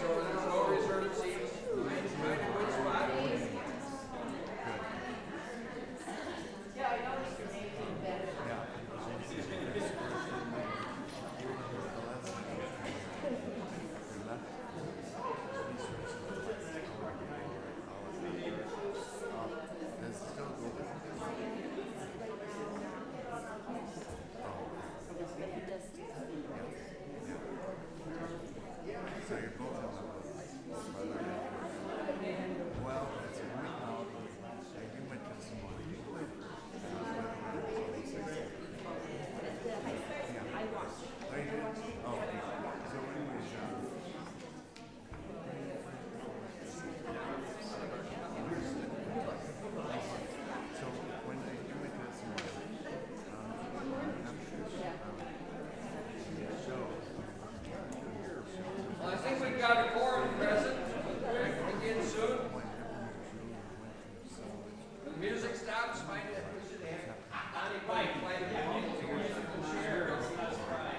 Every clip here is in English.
so there's no reserved seats. Find a good spot. Yeah, I noticed your name being better. Got a quorum present. Begin soon. When the music stops, find it. Donnie Pike, find it. Share. That's right.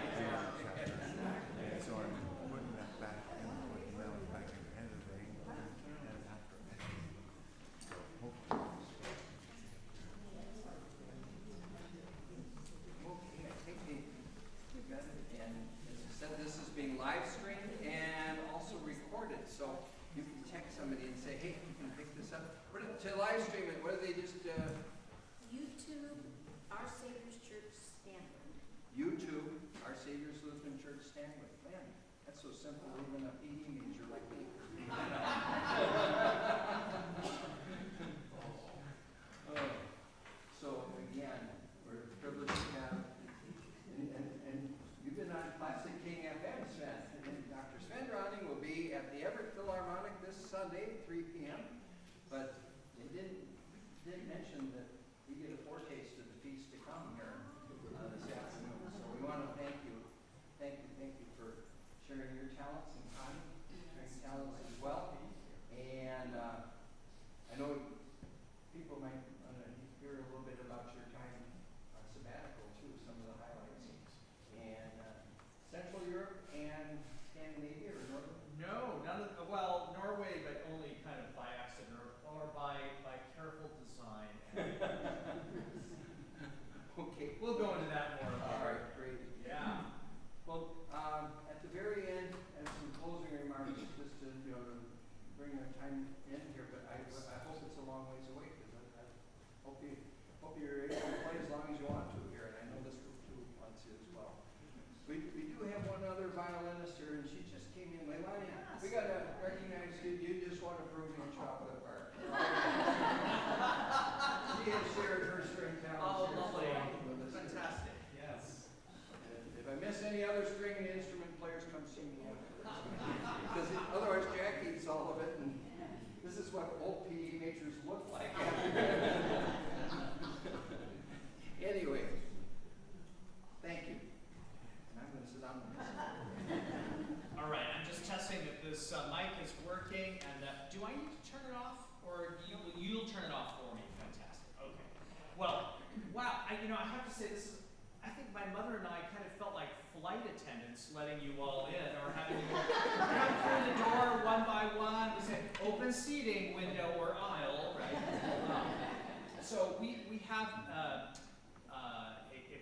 So I'm putting that back and putting that back in editing and after editing. So hopefully. Okay, I think we've got it. And as I said, this is being live streamed and also recorded. So you can text somebody and say, hey, you can pick this up. To live stream it, what do they just YouTube, Our Saviour's Church, Stanwood. YouTube, Our Saviour's Lutheran Church, Stanwood. Man, that's so simple, even a PE major like me. So again, we're privileged to have, and you've been on Classic King FM, Svend. And Dr. Svend will be at the Everett Philharmonic this Sunday, 3 p.m. But they didn't mention that we get a foretaste of the feast to come here this afternoon. So we want to thank you for sharing your talents and time, sharing talents as well. And I know people might want to hear a little bit about your time sabbatical too, some of the highlights. And Central Europe and Scandinavia or Northern? No, none of well, Norway, but only kind of by accident or by careful design. Okay. We'll go into that more. All right, great. Yeah. Well, at the very end, and some closing remarks, just to to bring our time in here. But I hope it's a long ways away because I hope you're able to play as long as you want to here, and I know this group too wants to as well. We do have one other violinist here, and she just came in. Leilani, we got to recognize you. You just want to prove you in chocolate bar. She has shared her string talents. Oh, lovely. With us. Fantastic. Yes. If I miss any other string instrument players, come see me afterwards. Because otherwise Jack eats all of it, and this is what old PE majors look like after. Anyway, thank you. And I'm going to sit down and listen. All right. I'm just testing that this mic is working, and do I need to turn it off, or you'll turn it off for me? Fantastic. Okay. Well, wow. I have to say this is. I think my mother and I kind of felt like flight attendants letting you all in, or having you come through the door one by one. We said open seating, window or aisle, right? So we have a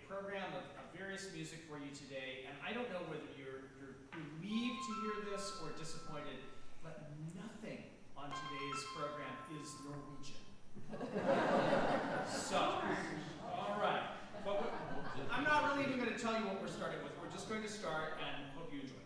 program of various music for you today, and I don't know whether you're relieved to hear this or disappointed, but nothing on today's program is Norwegian. So, all right. But I'm not really even going to tell you what we're starting with. We're just going to start and hope you enjoy it.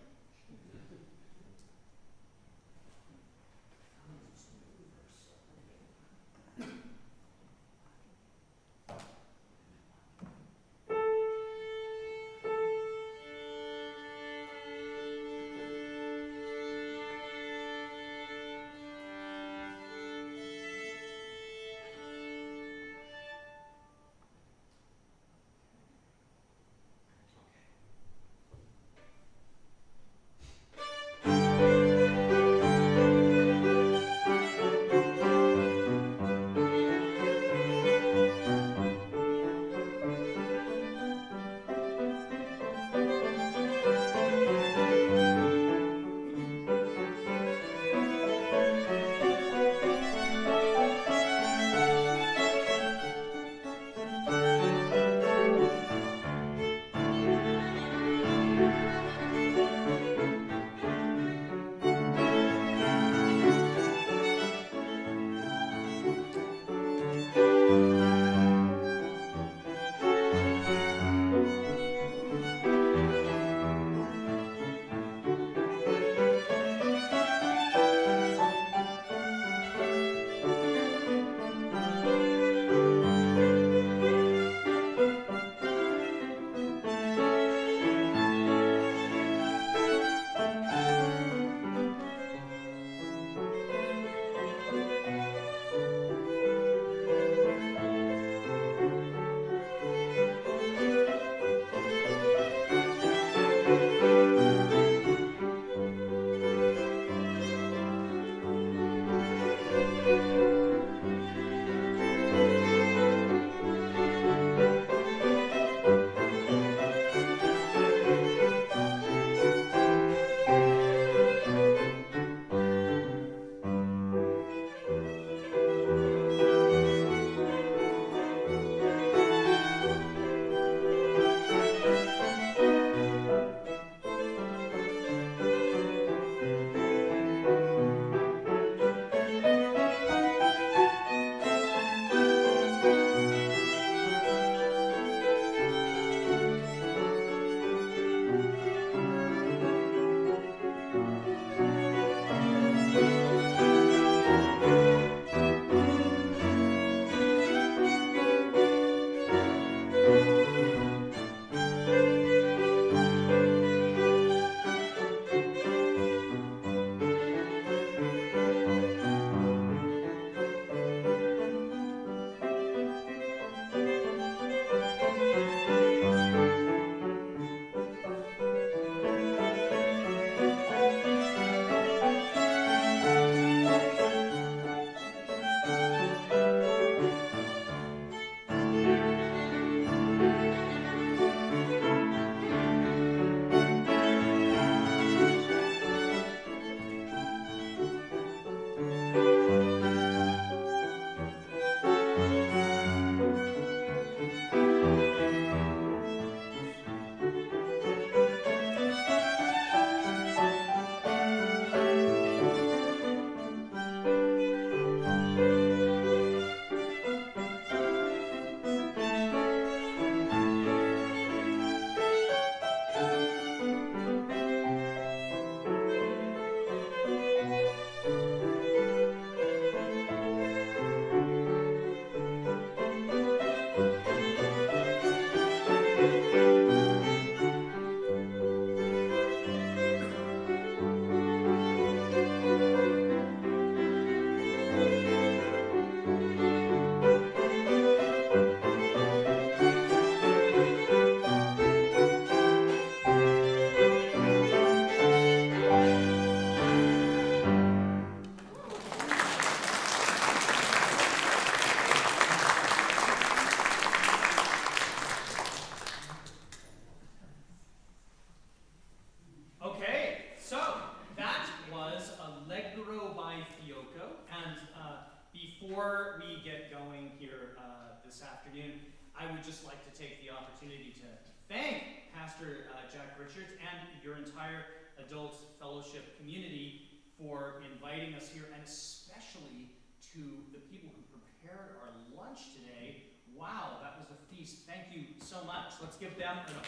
Before we get going here this afternoon, I would just like to take the opportunity to thank Pastor Jack Richards and your entire adult fellowship community for inviting us here, and especially to the people who prepared our lunch today. Wow, that was a feast. Thank you so much. Let's give them an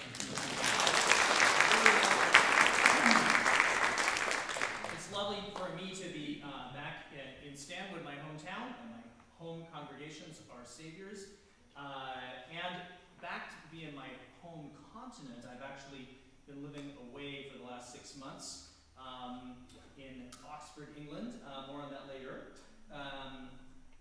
It's lovely for me to be back in Stanwood, my hometown, and my home congregations are Saviour's. And back to be in my home continent. I've actually been living away for the last 6 months in Oxford, England. More on that later.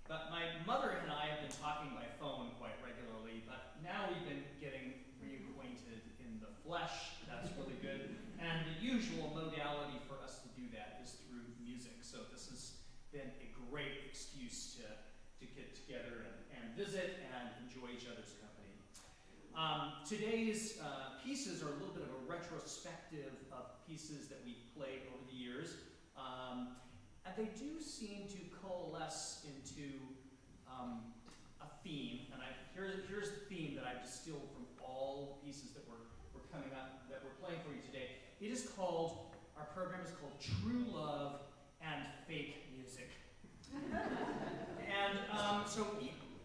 But my mother and I have been talking by phone quite regularly, but now we've been getting reacquainted in the flesh. That's really good. And the usual modality for us to do that is through music. So this has been a great excuse to get together and visit and enjoy each other's company. Today's pieces are a little bit of a retrospective of pieces that we've played over the years. And they do seem to coalesce into a theme. And here's the theme that I've distilled from all the pieces that we're coming up, that we're playing for you today. It is called, our program is called True Love and Fake Music. And so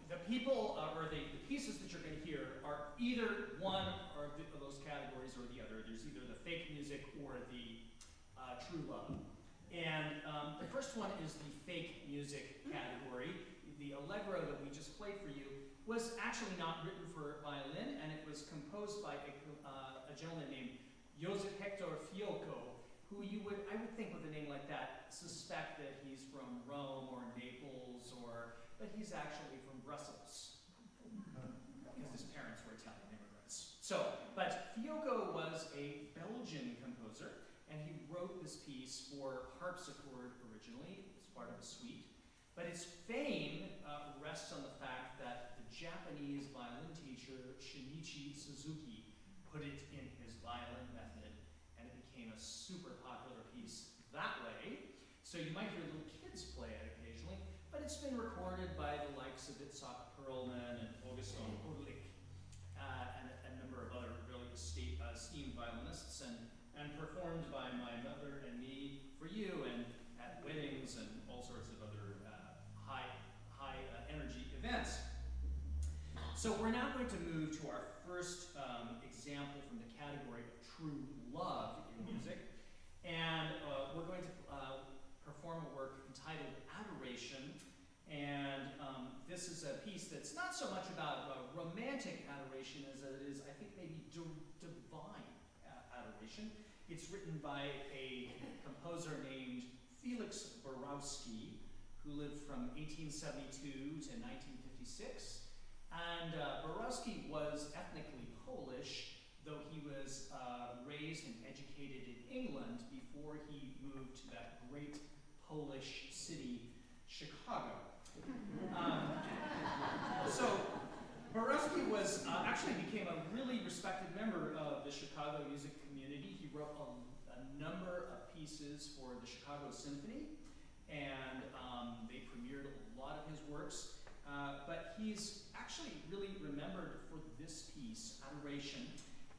the people, or the pieces that you're going to hear are either one of those categories or the other. There's either the fake music or the true love. And the first one is the fake music category. The allegro that we just played for you was actually not written for violin, and it was composed by a gentleman named Joseph Hector Fiocco, who I would think with a name like that, suspect that he's from Rome or Naples, but he's actually from Brussels, because his parents were Italian immigrants. But Fiocco was a Belgian composer, and he wrote this piece for harpsichord originally. It was part of a suite. But its fame rests on the fact that the Japanese violin teacher Shinichi Suzuki put it in his violin method, and it became a super popular piece that way. So you might hear little kids play it occasionally, but it's been recorded by the likes of Itzhak Perlman and Augustin Urlich, and a number of other really esteemed violinists, and performed by my mother and me for you, and at weddings and all sorts of other high energy events. So we're now going to move to our first example from the category of true love in music, and we're going to perform a work entitled Adoration, and this is a piece that's not so much about romantic adoration as it is, I think, maybe divine adoration. It's written by a composer named Felix Borowski, who lived from 1872 to 1956. And Borowski was ethnically Polish, though he was raised and educated in England before he moved to that great Polish city, Chicago. So Borowski actually became a really respected member of the Chicago music community. He wrote a number of pieces for the Chicago Symphony, and they premiered a lot of his works. But he's actually really remembered for this piece, Adoration.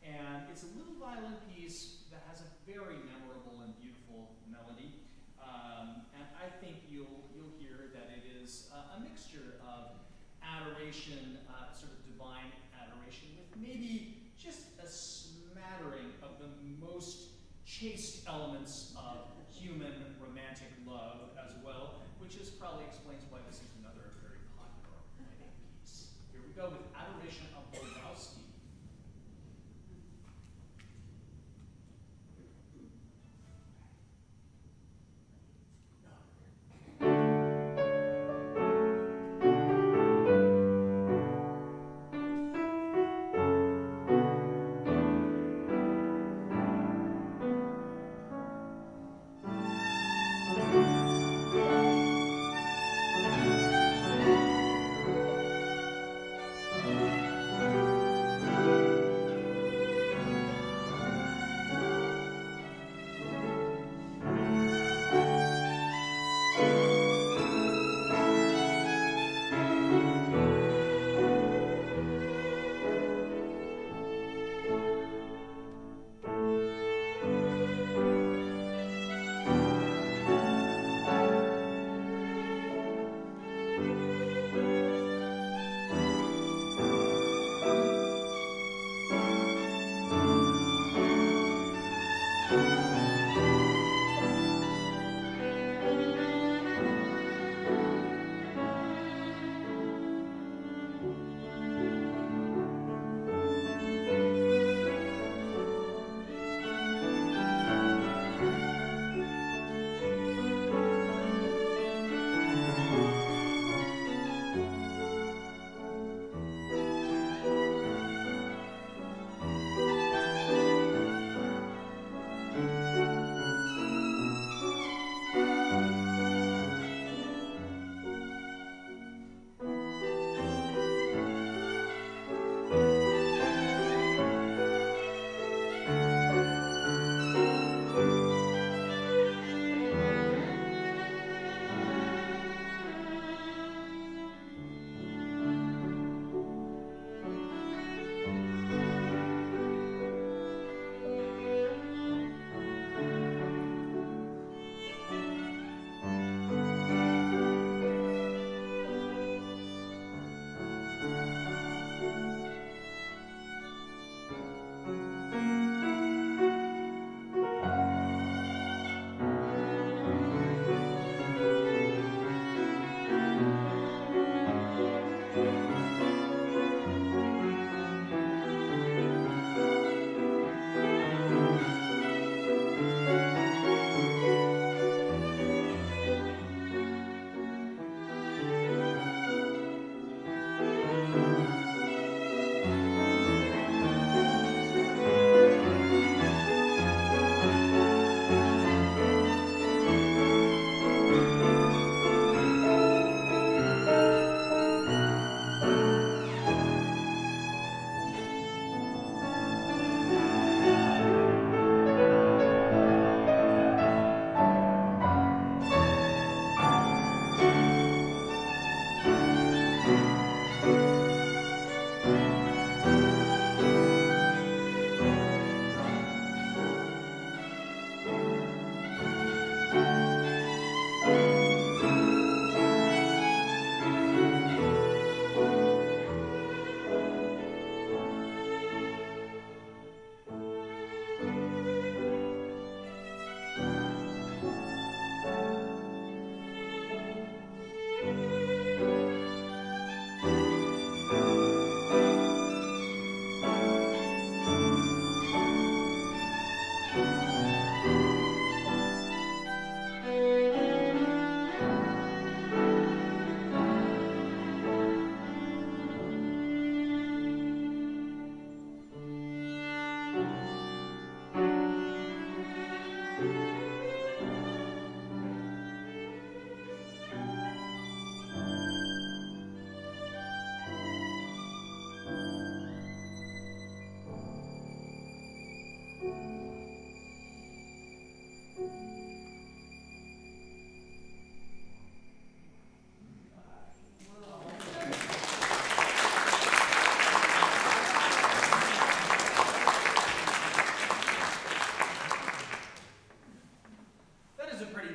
And it's a little violin piece that has a very memorable and beautiful melody. And I think you'll hear that it is a mixture of adoration, sort of divine adoration, with maybe just a smattering of the most chaste elements of human romantic love as well, which probably explains why this is another very popular wedding piece. Here we go with Adoration of Borowski.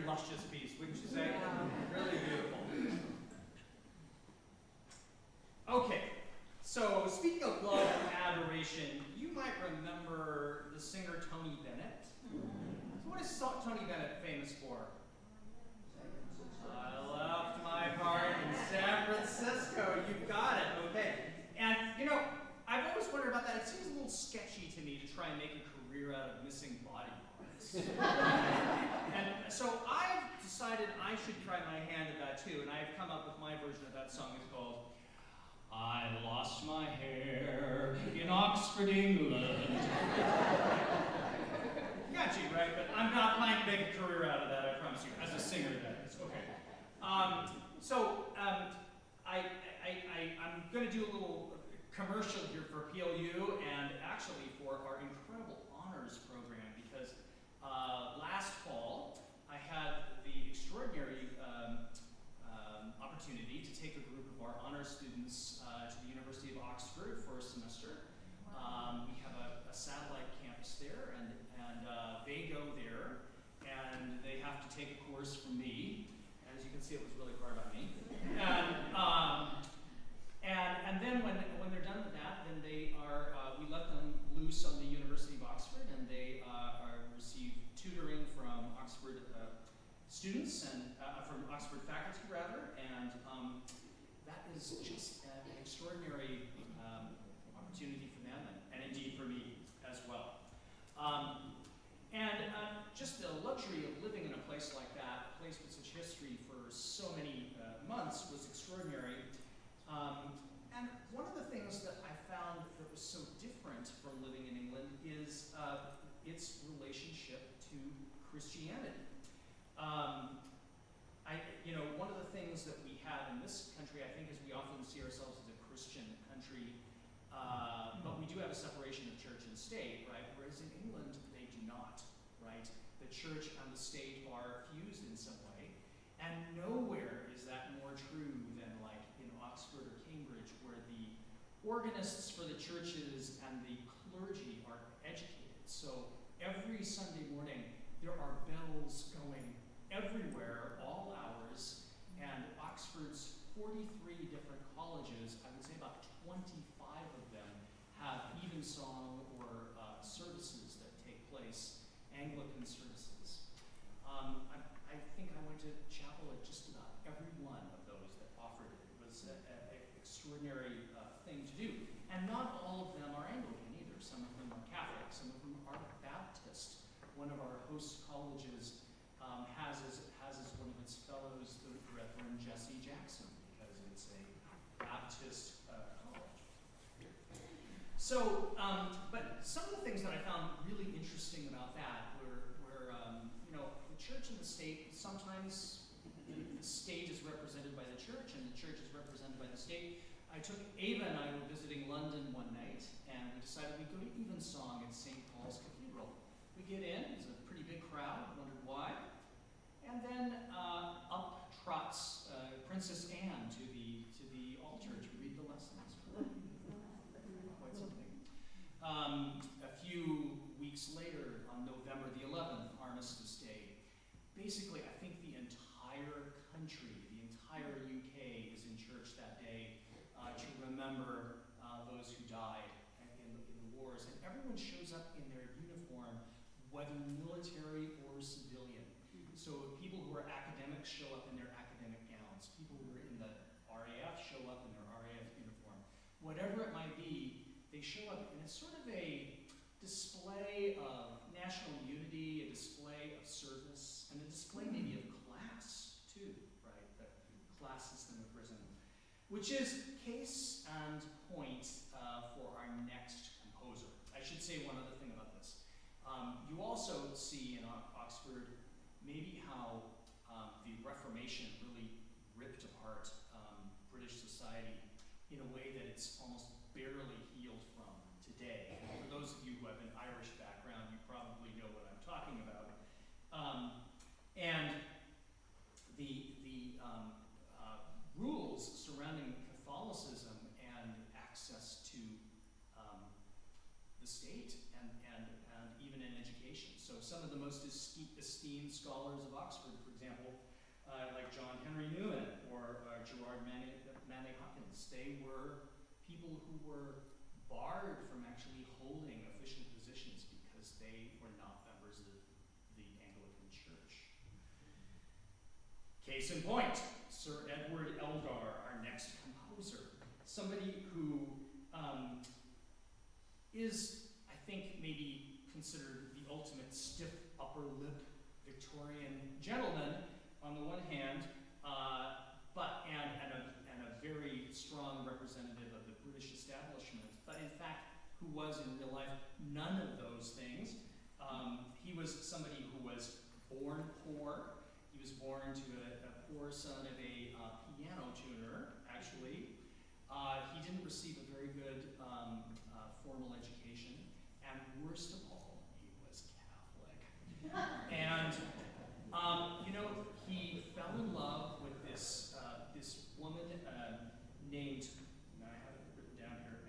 luscious piece, wouldn't you say? Really beautiful. Okay, so speaking of love and adoration, you might remember the singer Tony Bennett. So what is Tony Bennett famous for? I left my heart in San Francisco. You got it. Okay. And, you know, I've always wondered about that. It seems a little sketchy to me to try and make a career out of missing body parts. And so I've decided I should try my hand at that too, and I've come up with my version of that song. It's called I Lost My Hair in Oxford, England. Catchy, right? But I'm not planning to make a career out of that, I promise you. As a singer, that is. Okay. I'm going to do a little commercial here for PLU and actually for our incredible honors program, because last fall I had the extraordinary opportunity to take a group of our honors students to the University of Oxford for a semester. We have a satellite campus there, and they go there, and they have to take a course from me. As you can see, it was really hard on me. And then when they're done with that, then they are we let them loose on the University of Oxford, and they receive tutoring from Oxford students and from Oxford faculty rather, and that is just an extraordinary opportunity for them, and indeed for me as well. Just the luxury of living in a place like that, a place with such history for so many months, was extraordinary. And one of the things that I found that was so different from living in England is its relationship to Christianity. One of the things that we have in this country, I think, is we often see ourselves as a Christian country, but we do have a separation of church and state, right? Whereas in England, they do not, right? The church and the state are fused in some way, and nowhere is that more true than like in Oxford or Cambridge, where the organists for the churches and the clergy are educated. So every Sunday morning, there are bells going everywhere, all hours, and Oxford's 43 different colleges, I would say about 25 of them have evensong or services that take place, Anglican services. I think I went to chapel at just about every one of those that offered it. It was an extraordinary thing to do. And not all of them are Anglican either. Some of them are Catholic, some of them are Baptist. One of our host colleges has as one of its fellows the Reverend Jesse Jackson, because it's a Baptist college. So, but some of the things that I found really interesting about that were the church and the state, sometimes the state is represented by the church and the church is represented by the state. I took Ava and I were visiting London one night, and we decided we'd go to evensong at St. Paul's Cathedral. We get in, it's a pretty big crowd, wondered why, and then up trots Princess Anne to the altar to read the lessons. Quite something. A few weeks later, on November the 11th, Armistice Day, basically I think the entire country, the entire UK is in church that day to remember those who died in the wars. And everyone shows up in their uniform, whether military or civilian. So people who are academics show up in their academic gowns. People who are in the RAF show up in their RAF uniform. Whatever it might be, they show up, and it's sort of a display of national unity, a display of service, and a display maybe of class too, right? The class system of prison, which is case and point for our next composer. I should say one other thing about this. You also see in Oxford maybe how the Reformation really ripped apart British society in a way that it's almost barely healed from today. For those of you who have an Irish background, you probably know what I'm talking about. And the rules surrounding Catholicism and access to the state and even in education education. So some of the most esteemed scholars of Oxford, for example, like John Henry Newman or Gerard Manley Hopkins, they were people who were barred from actually holding official positions because they were not members of the Anglican Church. Case in point, Sir Edward Elgar, our next composer, somebody who is, I think, maybe considered the ultimate stiff upper lip Victorian gentleman on the one hand, and a very strong representative of the British establishment, but in fact, who was in real life none of those things. He was somebody who was born poor. He was born to a poor son of a piano tuner, actually. He didn't receive a very good formal education, and worst of all, he was Catholic. And he fell in love with this woman named, I have it written down here,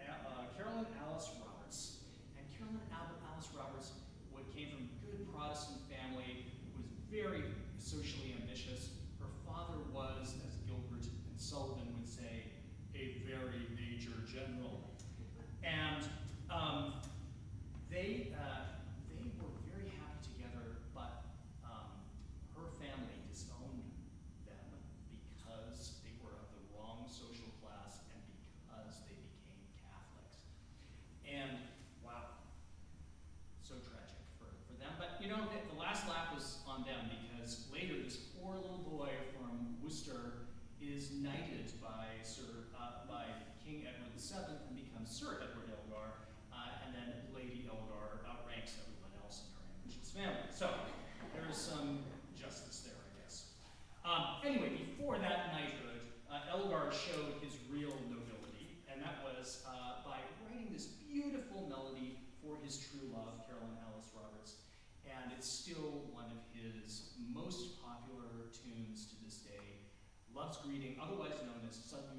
Carolyn Alice Roberts. And Carolyn Alice Roberts came from a good Protestant family, was very socially ambitious. Her father was, as Gilbert and Sullivan would say, a very major general. And they were very happy together, but her family disowned them because they were of the wrong social class and because they became Catholics. And wow, so tragic for them. But the last laugh was on them because later this poor little boy from Worcester is knighted by King Edward VII and becomes Sir Edward Elgar, and then Lady Elgar outranks everyone else in her ambitious family. So there is some justice there, I guess. Anyway, before that knighthood, Elgar showed his real nobility, and that was by writing this beautiful melody for his true love, Carolyn Alice Roberts, and it's still one of his most popular tunes to this day, Love's Greeting, otherwise known as Saviour.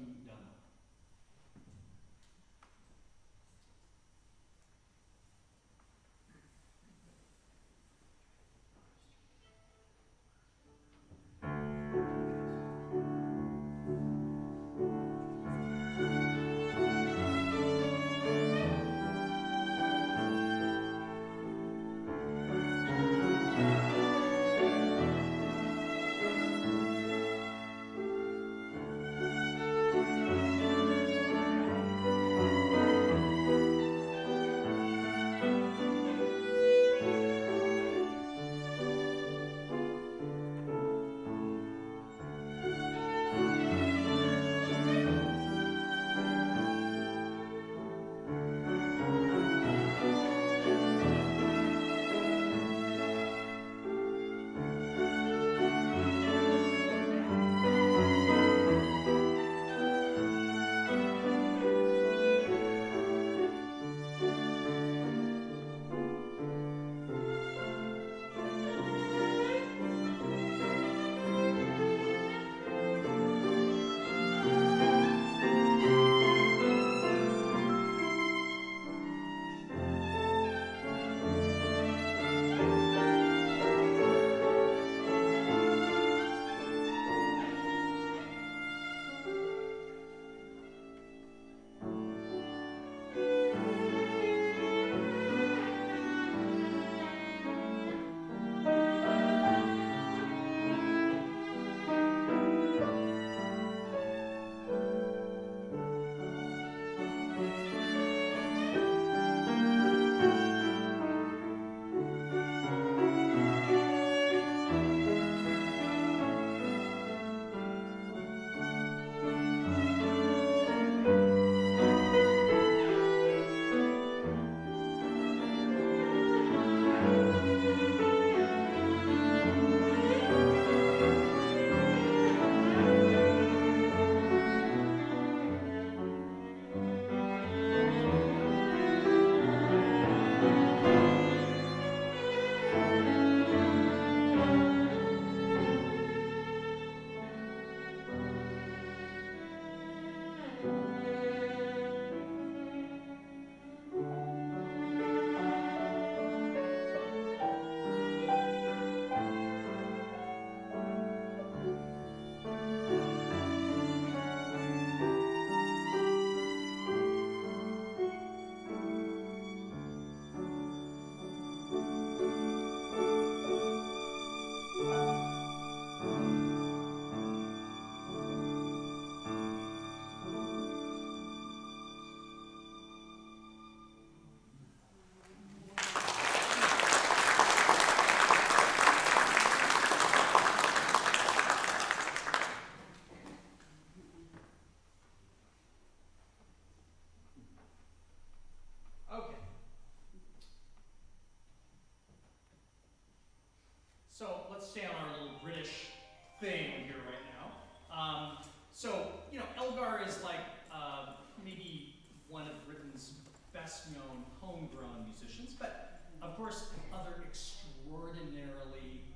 homegrown musicians, but of course other extraordinarily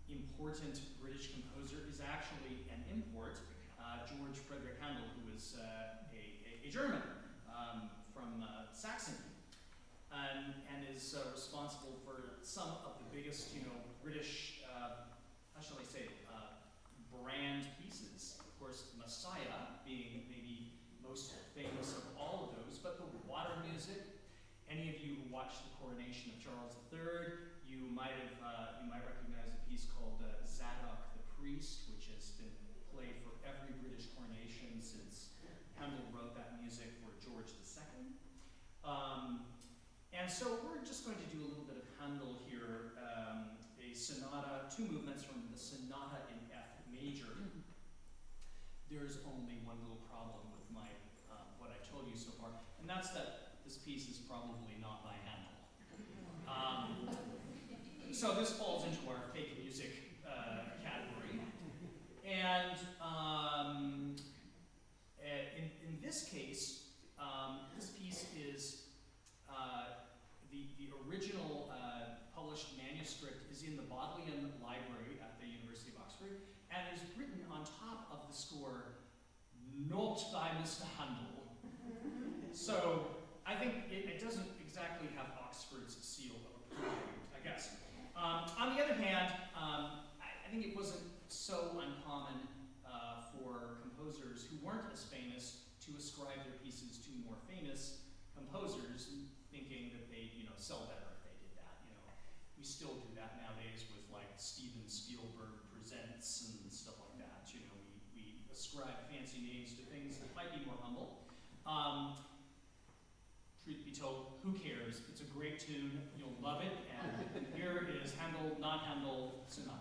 important British composer is actually an import, George Frederick Handel, who is a German from Saxony, and is responsible for some of the biggest, British, how shall I say, brand pieces. Of course, Messiah being maybe most famous of all of those, but the water music. Any of you who watched the coronation of Charles III, you might recognize a piece called Zadok the Priest, which has been played for every British coronation since Handel wrote that music for George II. And so we're just going to do a little bit of Handel here, a sonata, 2 movements from the sonata in F major. There's only one little problem with my what I told you so far, and that's that this piece is probably not by Handel. So this falls into our fake music category. And in this case, this piece is the original published manuscript is in the Bodleian Library at the University of Oxford, and is written on top of the score, "Not by Mr. Handel." So I think it doesn't exactly have Oxford's seal of approval, I guess. On the other hand, I think it wasn't so uncommon for composers who weren't as famous to ascribe their pieces to more famous composers, thinking that they'd sell better if they did that. We still do that nowadays with like Steven Spielberg Presents and stuff like that. We ascribe fancy names to things that might be more humble. Truth be told, who cares? It's a great tune. You'll love it. And here is Handel, not Handel, sonata.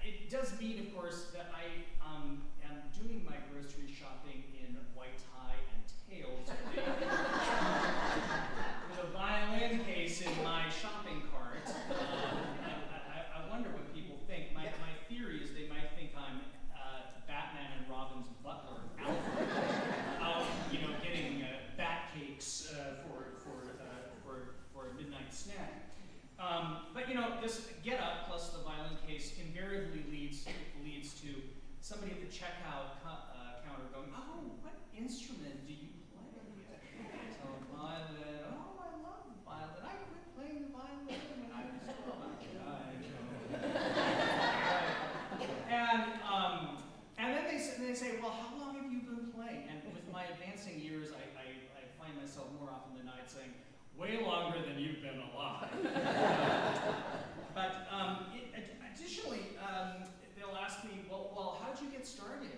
it does mean, of course, that I am doing my grocery shopping in white tie and tails with a violin case in my shopping cart. I wonder what people think. My theory is they might think I'm Batman and Robin's butler, Alfred, out, getting bat cakes for a midnight snack. But this get up plus the violin case invariably leads to somebody at the checkout counter going, "Oh, what instrument do you play?" So violin. Oh, I love the violin. I quit playing the violin when I was 12. And then they say, "Well, how long have you been playing?" And with my advancing years, I find myself more often than not saying, "Way longer than you've been alive." But additionally, they'll ask me, well, how'd you get started?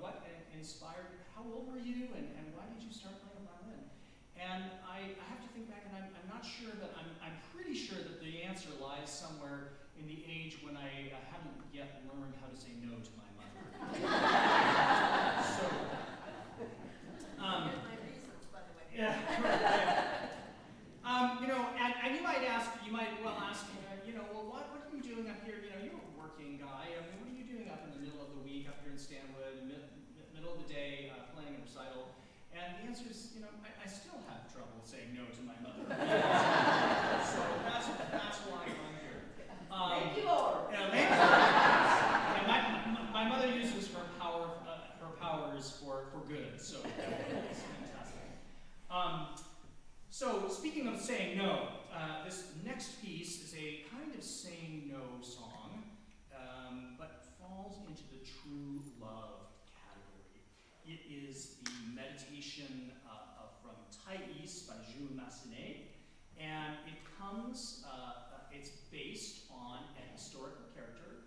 What inspired you? How old were you? And why did you start playing the violin? And I have to think back, and I'm not sure that I'm pretty sure that the answer lies somewhere in the age when I hadn't yet learned how to say no to my mother. So, my reasons, by the way. yeah. And you might ask, well, what are you doing up here? You're a working guy. I mean, what are you doing up in the middle of the week up here in Stanwood, in the middle of the day, playing a recital? And the answer is, I still have trouble saying no to my mother. So that's why I'm here. Thank you, Lord. Thank you. And my mother uses her powers for good, so it's fantastic. So speaking of saying no, this next piece is a kind of saying no song, but falls into the true love category. It is the meditation from Thais by Jules Massenet, and it comes, it's based on a historical character,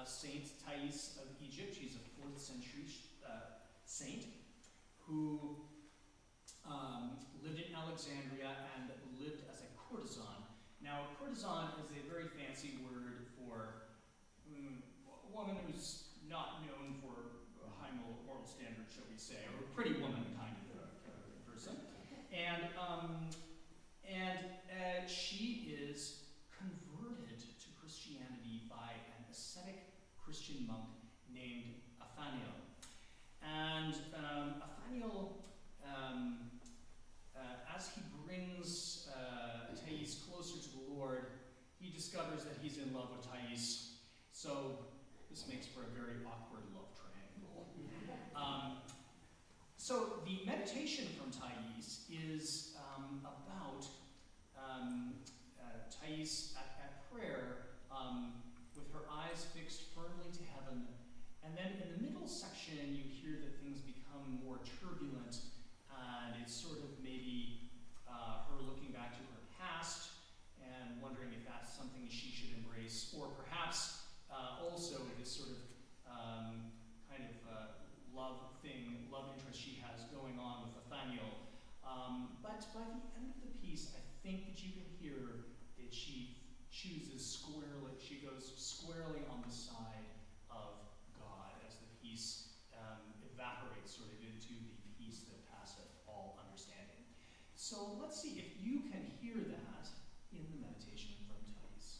Saint Thais of Egypt. She's a 4th century saint who lived in Alexandria and lived as a courtesan. Now, a courtesan is a very fancy word for a woman who's not known for high moral standards, shall we say, or a pretty woman kind of person. And she is converted to Christianity by an ascetic Christian monk named Athaniel. And Athaniel, as he brings Thais closer to the Lord, he discovers that he's in love with Thais. So this makes for a very awkward love triangle. So the meditation from Thais is about Thais at prayer with her eyes fixed firmly to heaven. And then in the middle section, you hear that things become more turbulent, and it's sort of maybe her looking back to her past and wondering if that's something she should embrace, or perhaps also this sort of kind of love interest she has going on with Athaniel. But by the end of the piece, I think that you can hear that she goes squarely on the side of God as the piece evaporates sort of into the peace that passeth all understanding. So let's see if you can hear that in the meditation from Thais.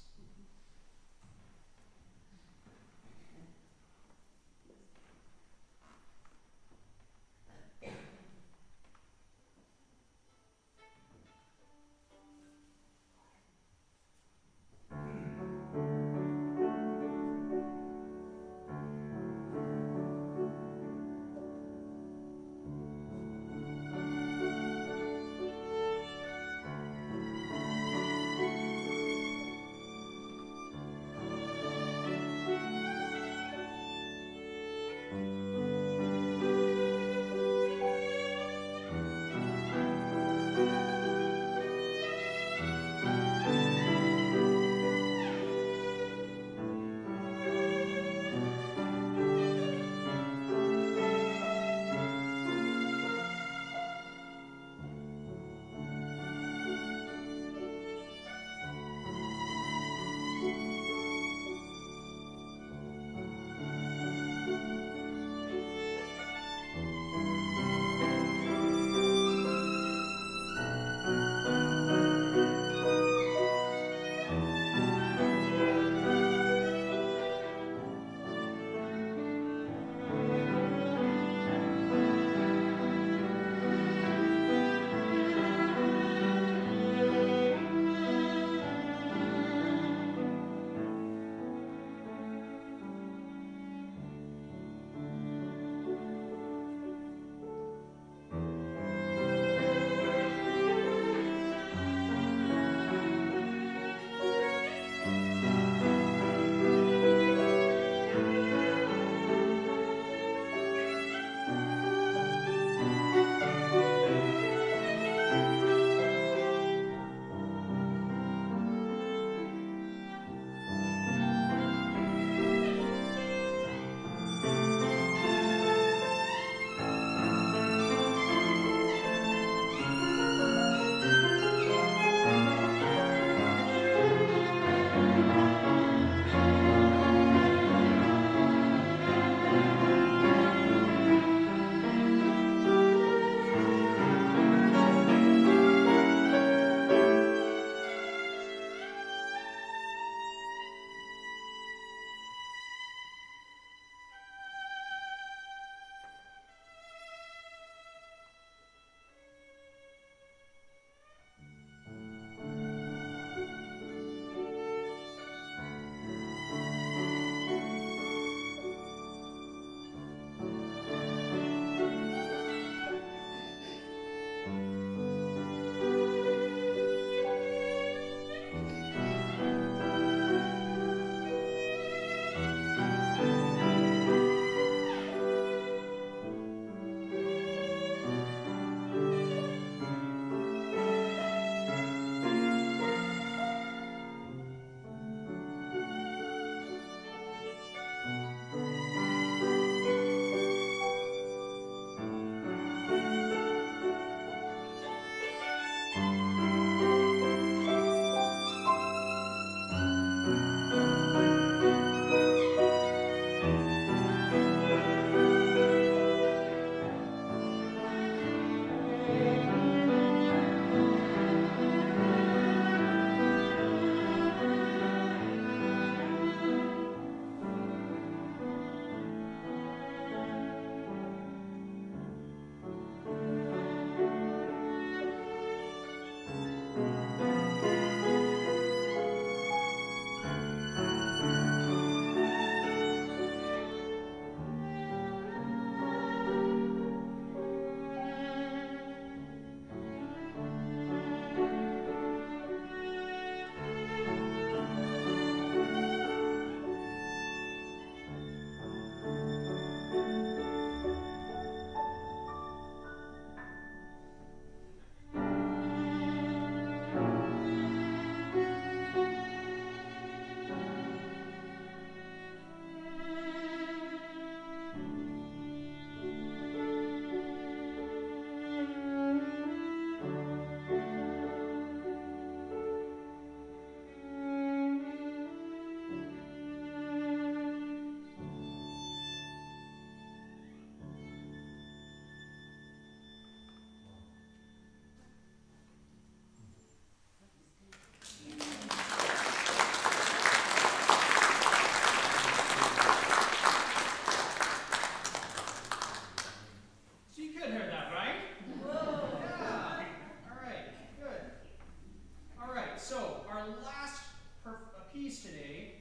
piece today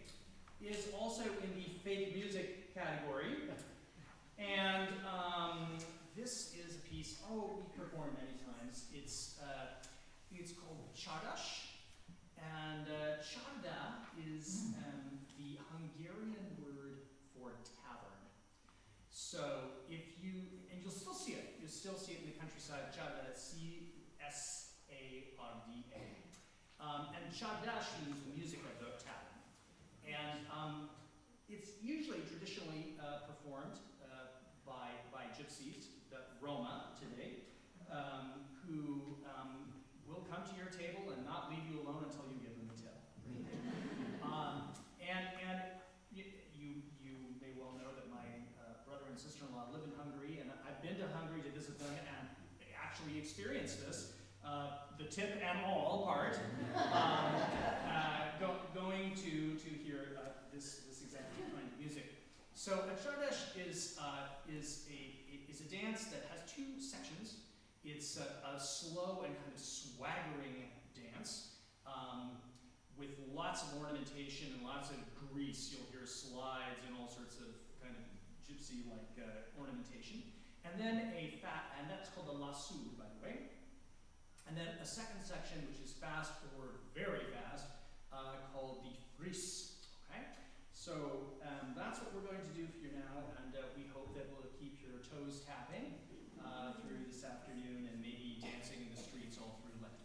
is also in the fake music category. And this is a piece, we performed many times. It's called Csardas. And Csarda is the Hungarian word for tavern. So if you, and you'll still see it in the countryside, Csarda, C-S-A-R-D-A. And Csardas means the music of the tavern. And it's usually traditionally performed by gypsies, the Roma today, who will come to your table and not leave you alone until you give them the tip. And you may well know that my brother and sister-in-law live in Hungary, and I've been to Hungary to visit them and actually experienced this, the tip and all part, going to hear this exact kind of music. So a Csardas is a dance that has two sections. It's a slow and kind of swaggering dance with lots of ornamentation and lots of grease. You'll hear slides and all sorts of kind of gypsy-like ornamentation. And then and that's called the lasso, by the way. And then a second section, which is fast or very fast, called the fris. Okay? So that's what we're going to do for you now, and we hope that we'll keep your toes tapping through this afternoon and maybe dancing in the streets all through Lent.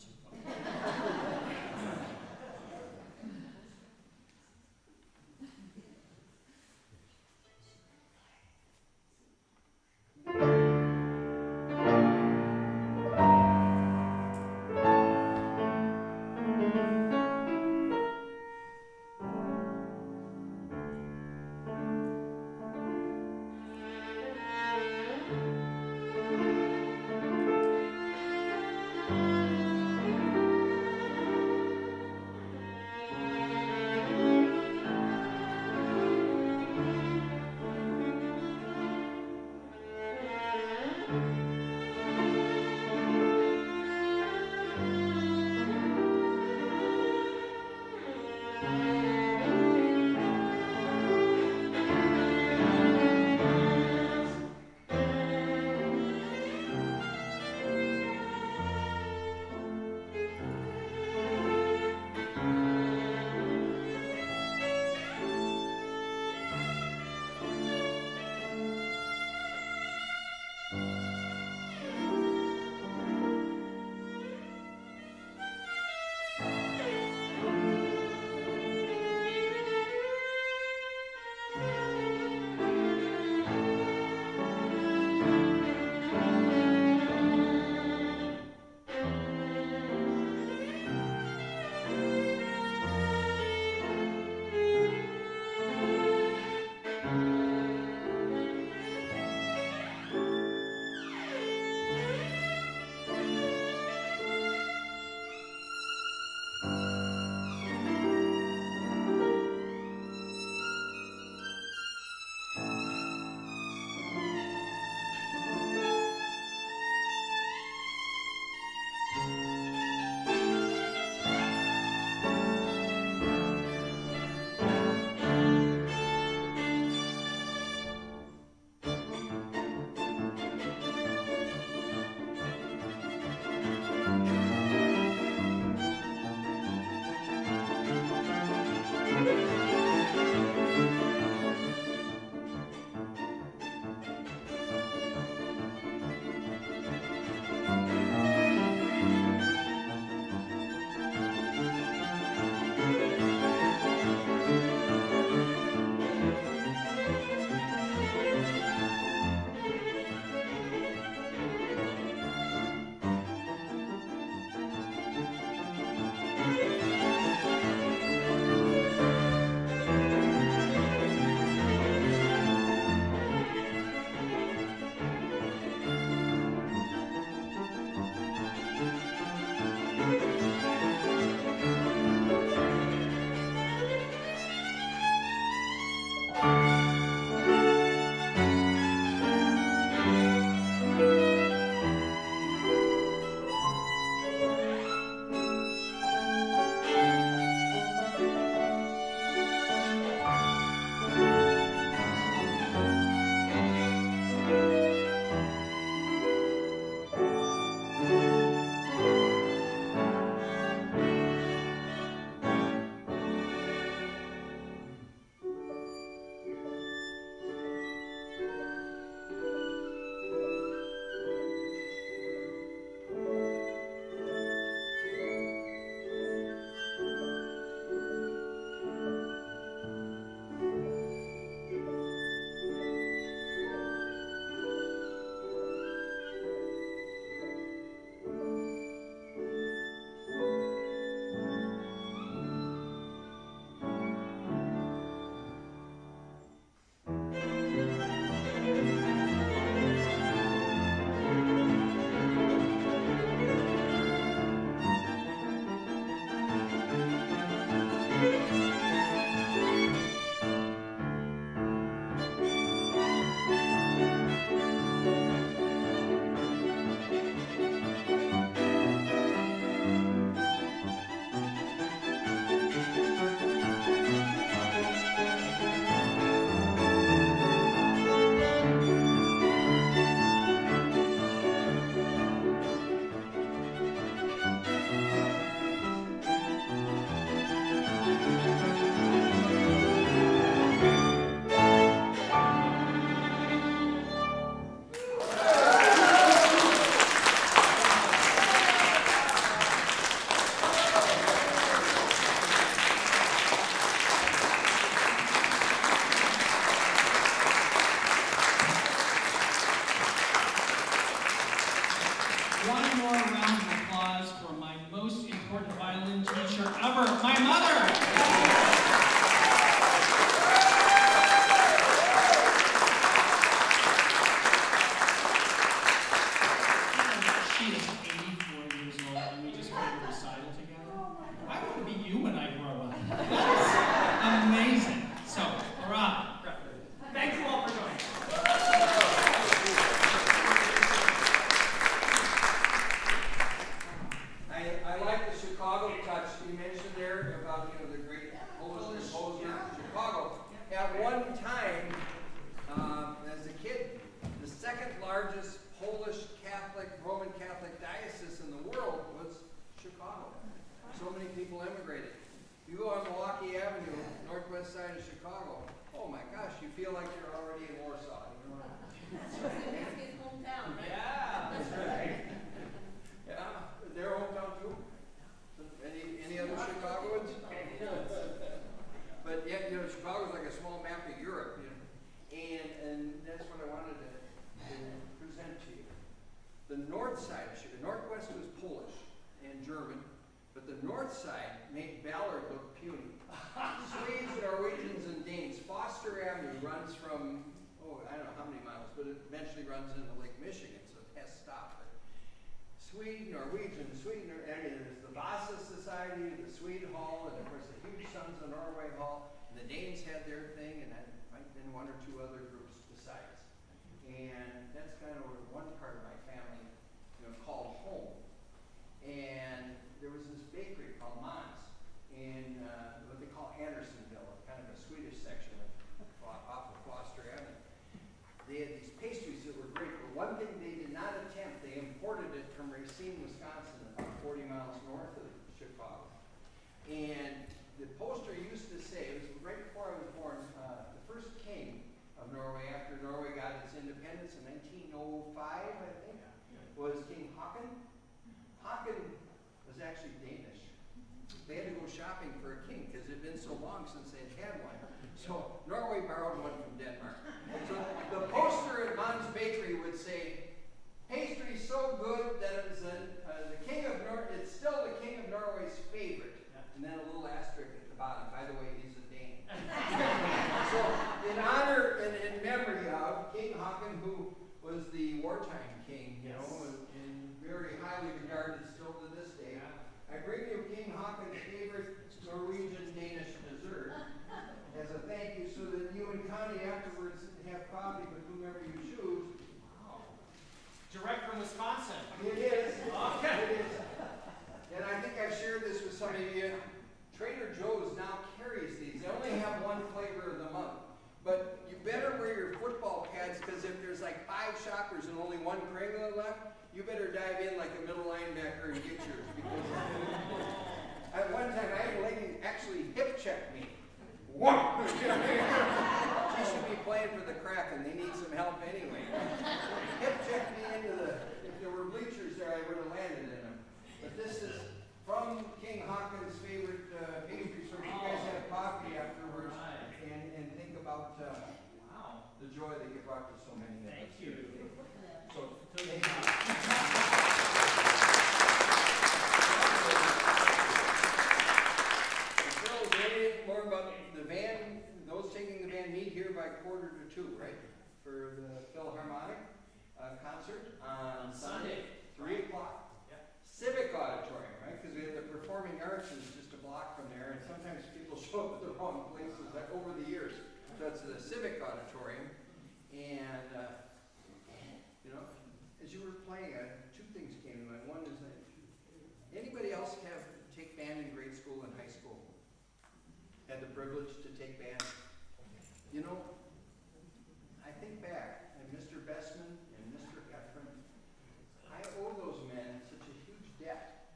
about, the great Polish composer in Chicago. At one time, as a kid, the second largest Polish Catholic, Roman Catholic diocese in the world was Chicago. So many people immigrated. You go on Milwaukee Avenue, northwest side of Chicago, oh my gosh, you feel like you're already in Warsaw. That's his hometown, right? Yeah, that's right. Yeah, their hometown too. Any other Chicagoans? But yeah, Chicago's like a small map of Europe, and that's what I wanted to present to you. The north side of Chicago, northwest was Polish and German, but the north side made Ballard look puny. Swedes, Norwegians, and Danes. Foster Avenue runs from, I don't know how many miles, but it eventually runs into Lake Michigan, so it has stopped. But Swede, Norwegian, there's the Vasa Society, the Swede Hall, and of course the huge Sons of Norway Hall. And the Danes had their thing, and then might have been one or two other groups besides. And that's kind of one part of my family, called home. And there was this bakery called Mons in what they call Andersonville, kind of a Swedish section off of Foster Avenue. They had these pastries that were great, but one thing they did not attempt, they imported it from Racine, Wisconsin, about 40 miles north of Chicago. And the poster used to say, it was right before I was born, the first king of Norway, after Norway got its independence in 1905, I think, was King Haakon. Haakon was actually Danish. They had to go shopping for a king because it had been so long since they had one. So Norway borrowed one from Denmark. So the poster at Mons Bakery would say, pastry so good that it was it's still the king of Norway's favorite. And then a little asterisk at the bottom. By the way, he's a Dane. So in honor and in memory of King Haakon, who was the wartime king, and very highly regarded still to this day. I bring you King Haakon's favorite Norwegian Danish dessert as a thank you, so that you and Connie afterwards have coffee with whomever you choose. Wow. Direct from Wisconsin. It is. Okay. It is. And I think I've shared this with some of you. Trader Joe's now carries these. They only have one flavor of the month. But you better wear your football pads, because if there's like 5 shoppers and only one Kringler left, you better dive in like a middle linebacker and get yours. Because at one time, I had a lady actually hip check me. Whoa! She should be playing for the Kraken. They need some help anyway. Hip checked me into if there were bleachers there, I would have landed in them. But this is from King Haakon's favorite pastries. So you guys have coffee afterwards and think about the joy that you brought to so many of us. Thank you. So, thank you. More about the band, those taking the band meet here by 1:45, right? For the Philharmonic concert on Sunday, 3 o'clock. Yep. Civic Auditorium, right? Because we have the Performing Arts is just a block from there, and sometimes people show up at the wrong places over the years. So it's the Civic Auditorium, and as you were playing, 2 things came to mind. One is that anybody else take band in grade school and high school? Had the privilege to take band? I think back, and Mr. Bestman and Mr. Heffron, I owe those men such a huge debt.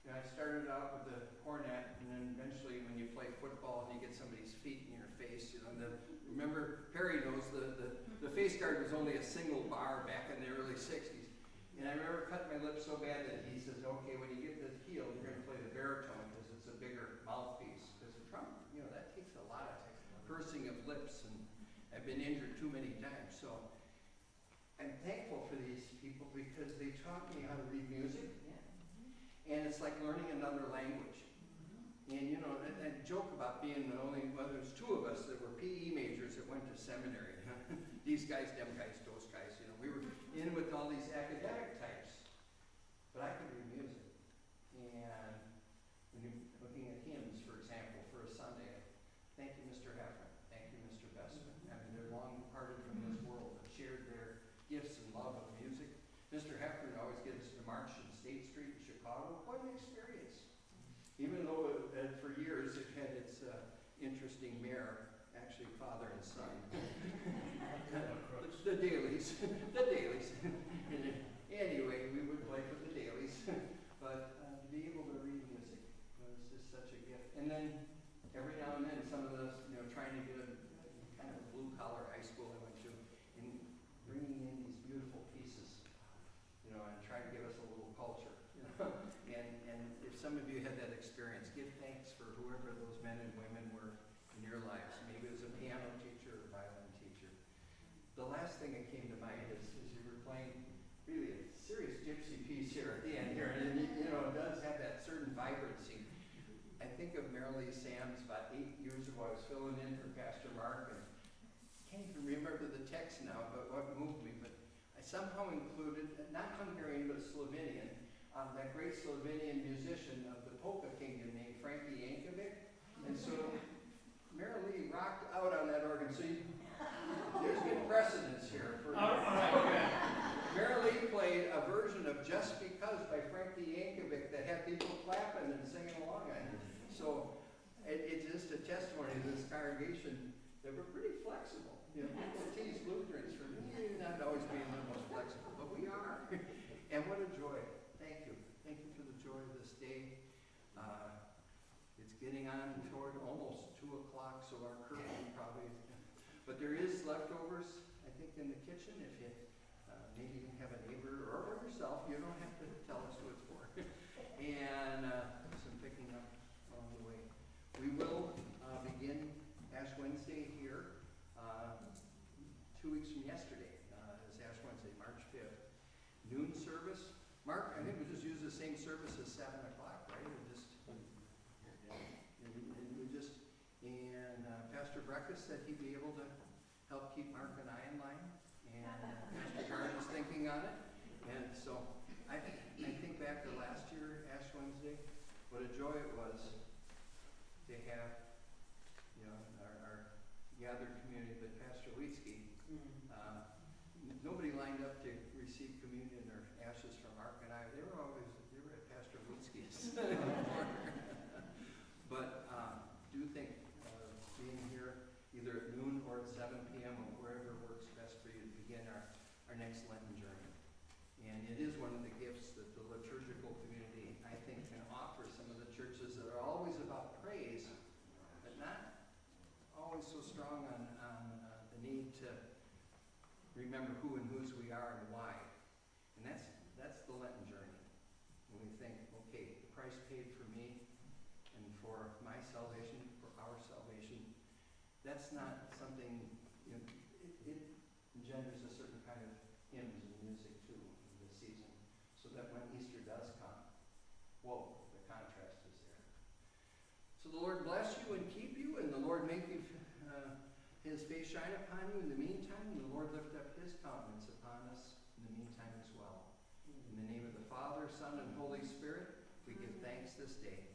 I started out with the cornet, and then eventually when you play football and you get somebody's feet in your face, remember, Perry knows the face guard was only a single bar back in the early 60s. And I remember cutting my lips so bad that he says, okay, when you get this healed, you're going to play the baritone because it's a bigger mouthpiece. Because the trumpet, that takes a lot of pursing of lips, and I've been injured too many times. So I'm thankful for these people because they taught me how to read music. And it's like learning another language. And I joke about being there's 2 of us that were PE majors that went to seminary. These guys, them guys, those guys, we were in with all these academic types. But I could read music. And when you're looking at hymns, for example, for a Sunday, thank you, Mr. Heffron. Thank you, Mr. Bestman. They're long departed from this world, but shared their gifts and love of music. Mr. Heffron always gives us the march in State Street in Chicago. What an experience. Even though for years dailies, the dailies. Anyway, we would play for the dailies, but to be able to read music was just such a gift. And then every now and then, some of those, trying to get a kind of blue collar high school I went to, and bringing in these beautiful pieces, and trying to give us a little culture. And if some of you had that experience, give thanks for whoever those men and women were in your lives. Maybe it was a piano teacher or a violin teacher. The last thing that came to mind is you were playing really a serious gypsy piece here at the end here, and it does have that certain vibrancy. I think of Marilee Sams about 8 years ago. I was filling in for Pastor Mark, and I can't even remember the text now, but what moved me. But I somehow included, not Hungarian, but Slovenian, that great Slovenian musician of the polka kingdom named Frankie Yankovic. And so Marilee rocked out on that organ. So there's good precedence here. Marilee played a version of Just Because by Frankie Yankovic that had people clapping and singing along on it. So it's just a testimony to this congregation that we're pretty flexible. People tease Lutherans for not always being the most flexible, but we are. And what a joy. Thank you. Thank you for the joy of this day. It's getting on toward almost 2 o'clock, so our curfew probably, but there is leftovers, I think, in the kitchen. If you maybe have a neighbor or yourself, you don't have to tell us who it's for. And some picking up along the way. We will begin Ash Wednesday here 2 weeks from yesterday. Is Ash Wednesday, March 5th. Noon service. Mark, I think we just use the same service as 7 o'clock, right? And Pastor Breckes said he'd be able to help keep Mark and I in line. And Pastor Garn is thinking on it. And so I think back to last year, Ash Wednesday, what a joy it was to have, our gathered community. But Pastor Witzke, nobody lined up to receive communion or ashes from Mark and I. They were at Pastor Witzke's. But do think being here either at noon or at 7 p.m. or wherever works best for you to begin our next Lenten journey. And it is one of the gifts that the liturgical community, I think, can offer some of the churches that are always about praise, but not always so strong on the need to remember who and whose we are and why. And that's the Lenten journey. When we think, okay, Christ paid for me and for my salvation, for our salvation. That's not something, it engenders a certain kind of hymns and music too in this season, so that when Easter does come, whoa, the contrast is there. So the Lord bless you and keep you, and the Lord make you his face shine upon you in the meantime, and the Lord lift up his countenance upon us in the meantime as well. In the name of the Father, Son, and Holy Spirit, we give thanks this day.